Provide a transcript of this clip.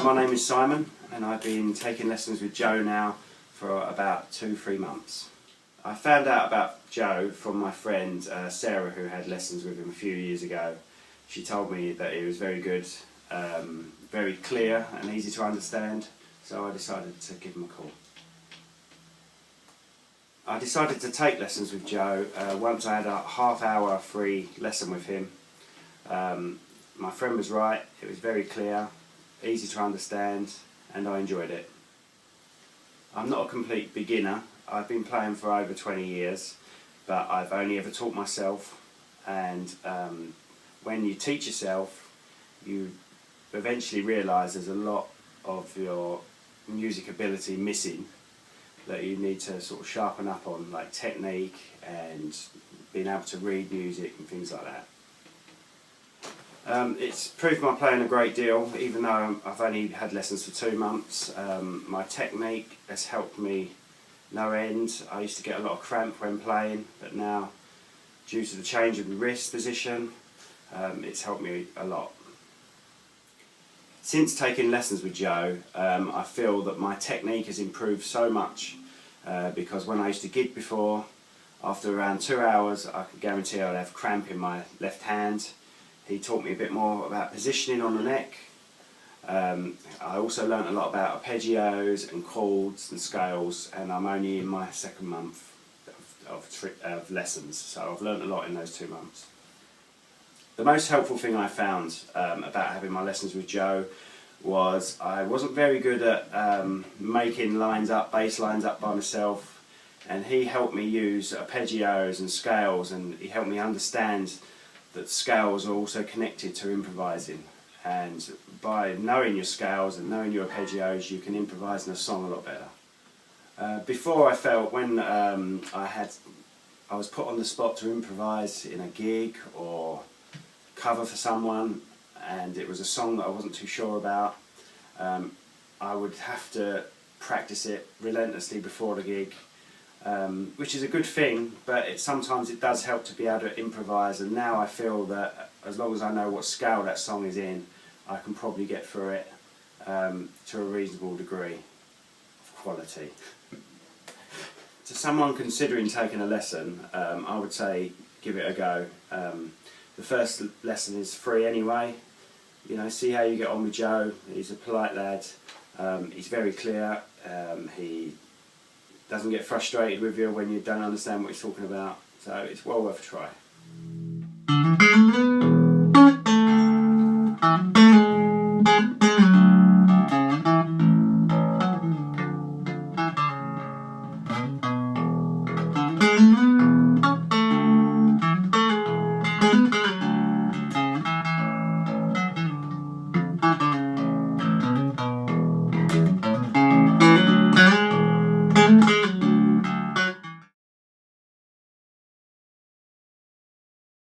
my name is Simon and I've been taking lessons with Joe now for about 2-3 months. I found out about Joe from my friend Sarah, who had lessons with him a few years ago. She told me that he was very good, very clear and easy to understand, so I decided to give him a call. I decided to take lessons with Joe once I had a half-hour free lesson with him. My friend was right, it was very clear, easy to understand, and I enjoyed it. I'm not a complete beginner. I've been playing for over 20 years, but I've only ever taught myself, and when you teach yourself, you eventually realise there's a lot of your music ability missing that you need to sort of sharpen up on, like technique and being able to read music and things like that. It's proved my playing a great deal, even though I've only had lessons for 2 months. My technique has helped me no end. I used to get a lot of cramp when playing, but now, due to the change of the wrist position, it's helped me a lot. Since taking lessons with Joe, I feel that my technique has improved so much, because when I used to gig before, after around 2 hours I could guarantee I'd have cramp in my left hand. He taught me a bit more about positioning on the neck. I also learnt a lot about arpeggios and chords and scales, and I'm only in my 2nd month of lessons, so I've learnt a lot in those 2 months. The most helpful thing I found about having my lessons with Joe was I wasn't very good at making lines up, bass lines up by myself, and he helped me use arpeggios and scales, and he helped me understand that scales are also connected to improvising, and by knowing your scales and knowing your arpeggios you can improvise in a song a lot better. Before, I felt when I was put on the spot to improvise in a gig or cover for someone and it was a song that I wasn't too sure about, I would have to practice it relentlessly before the gig. Which is a good thing, but sometimes it does help to be able to improvise, and now I feel that as long as I know what scale that song is in, I can probably get through it to a reasonable degree of quality. To someone considering taking a lesson, I would say give it a go. The first lesson is free anyway. You know, see how you get on with Joe. He's a polite lad, he's very clear, he doesn't get frustrated with you when you don't understand what he's talking about, so it's well worth a try.